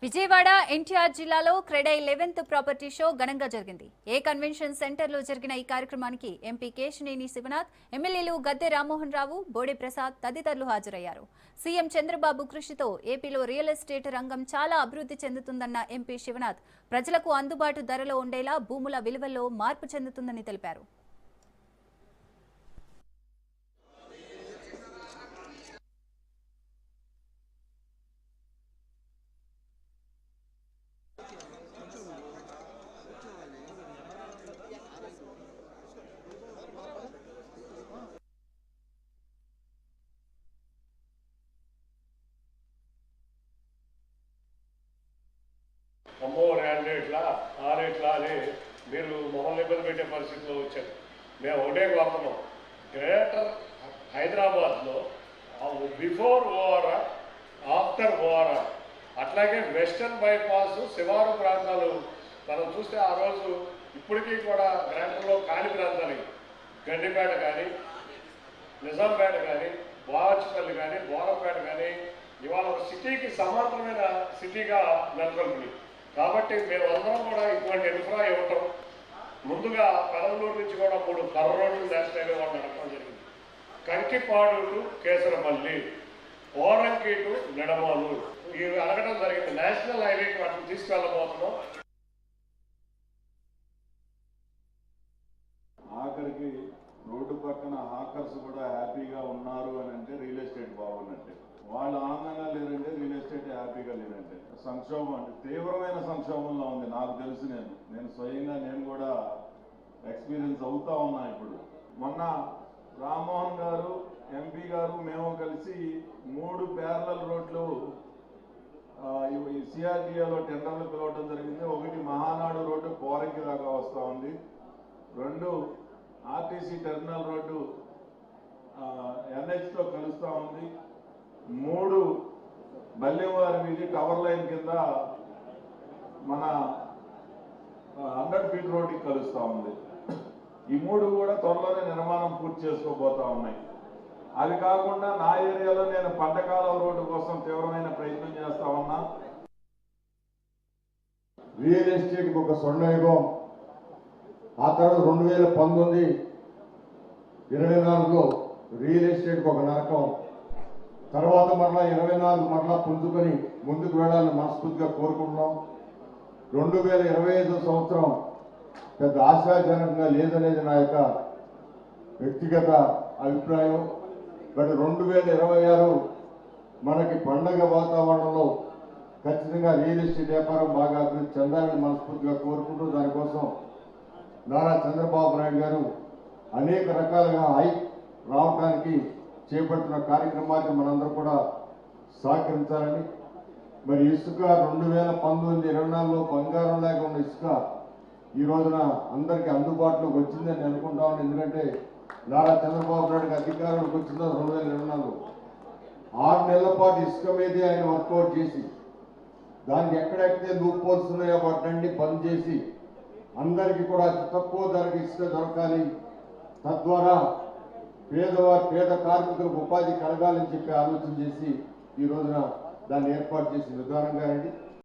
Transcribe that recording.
విజయవాడ ఎన్టీఆర్ జిల్లాలో CREDAI 11th property show ఘనంగా జరిగింది. ఏ కన్వెన్షన్ సెంటర్లో జరిగిన ఈ కార్యక్రమానికి ఎంపీ కేశినేని శివనాథ్, ఎమ్మెల్యేలు గద్దె రామ్మోహన్ రావు, బోడే ప్రసాద్ తదితరులు హాజరయ్యారు. సీఎం చంద్రబాబు కృషితో ఏపీలో రియల్ ఎస్టేట్ రంగం చాలా అభివృద్ధి చెందుతుందన్న ఎంపీ శివనాథ్, ప్రజలకు అందుబాటు ధరలో ఉండేలా భూముల విలువల్లో మార్పు చెందుతుందని తెలిపారు. అమ్మో రేట్లా ఆ రేట్లా అని మీరు మొహం ఇబ్బంది పెట్టే పరిస్థితిలో వచ్చారు. మేము ఒకటే కోరుతున్నాం, గ్రేటర్ హైదరాబాద్లో బిఫోర్ ఓఆర్ఆర్, ఆఫ్టర్ ఓఆర్ఆర్, అట్లాగే వెస్టర్న్ బైపాస్ శివారు ప్రాంతాలు మనం చూస్తే ఆ రోజు ఇప్పటికీ కూడా గ్రాంటర్లో కాని ప్రాంతాలు గండిపేట కానీ, నిజాంపేట కానీ, వాచపల్లి కానీ, బోరంపేట కానీ ఇవాళ ఒక సిటీకి సమాంతరమైన సిటీగా నెలకొల్పింది. కాబట్టి మేమందరం కూడా ఇటువంటి ఇన్ఫ్రా ఇవ్వటం, ముందుగా పెరంగూరు నుంచి కూడా 3 కర్ర రోడ్లు నేషనల్ హైవే వాళ్ళు నడపడం జరిగింది. కంకిపాడు టు కేసరపల్లి, ఓరంకి టు నిడమాలు ఇవి అడగడం జరిగింది. నేషనల్ హైవేకి వాటిని తీసుకెళ్ళబోతున్నాం. ఆఖరికి రోడ్డు పక్కన హాకర్స్ కూడా హ్యాపీగా ఉన్నారు అని అంటే రియల్ ఎస్టేట్ బాగున్నట్టే. వాళ్ళు ఆనందంగా లేరంటే రియల్ ఎస్టేట్ హ్యాపీగా లేదంటే. సంక్షోభం అంటే తీవ్రమైన సంక్షోభంలో ఉంది. నాకు తెలుసు, నేను స్వయంగా నేను కూడా ఎక్స్పీరియన్స్ అవుతా ఉన్నా. ఇప్పుడు మొన్న రామ్మోహన్ గారు, ఎంపీ గారు, మేము కలిసి 3 ప్యారలల్ రోడ్లు సిఆర్డీఏలో టెండర్లు పిలవడం జరిగింది. ఒకటి మహానాడు రోడ్డు కోరంకి దాకా వస్తూ ఉంది, 2 ఆర్టీసీ టెర్మినల్ రోడ్డు ఎన్హెచ్తో కలుస్తూ ఉంది, 3 బల్లెవారి వీధి టవర్ లైన్ కింద మన 100 ఫీట్ రోడ్డుకి కలుస్తూ ఉంది. ఈ 3 కూడా త్వరలోనే నిర్మాణం పూర్తి చేసుకోబోతా ఉన్నాయి. అది కాకుండా నా ఏరియాలో నేను పంటకాలం రోడ్డు కోసం తీవ్రమైన ప్రయత్నం చేస్తా ఉన్నా. రియల్ ఎస్టేట్కి ఒక స్వర్ణయుగం, ఆ తర్వాత 2019, 24లో రియల్ ఎస్టేట్కి ఒక నరకం, తర్వాత మరలా 24 మరలా పుంజుకొని ముందుకు వెళ్ళాలని మనస్ఫూర్తిగా కోరుకుంటున్నాం. 2025 సంవత్సరం పెద్ద ఆశాజనకంగా లేదనేది నా యొక్క వ్యక్తిగత అభిప్రాయం. బట్ 2026 మనకి పండగ వాతావరణంలో ఖచ్చితంగా రియల్ ఎస్టేట్ వ్యాపారం బాగా అభివృద్ధి చెందాలని మనస్ఫూర్తిగా కోరుకుంటూ, దానికోసం నారా చంద్రబాబు నాయుడు గారు అనేక రకాలుగా హైక్ రావడానికి చేపడుతున్న కార్యక్రమాన్ని మనందరూ కూడా సహకరించాలని. మరి ఇసుక 2019, 24లో బంగారం లేక ఉన్న ఇసుక ఈ రోజున అందరికీ అందుబాటులోకి వచ్చిందని అనుకుంటా ఉన్నాను. ఎందుకంటే నారా చంద్రబాబు నాయుడుకి అధికారంలోకి వచ్చిందో 2024లో 6 నెలల పాటు ఇసుక మీదే ఆయన వర్కౌట్ చేసి, దానికి ఎక్కడెక్కడైతే లూప్ హోల్స్ ఉన్నాయో వాటిని బంద్ చేసి అందరికీ కూడా తక్కువ ధరకు ఇసుక దొరకాలి, తద్వారా పేద కార్మికులకు ఉపాధి కలగాలని చెప్పి ఆలోచన చేసి ఈ రోజున దాన్ని ఏర్పాటు చేసిన విధానంగా అండి.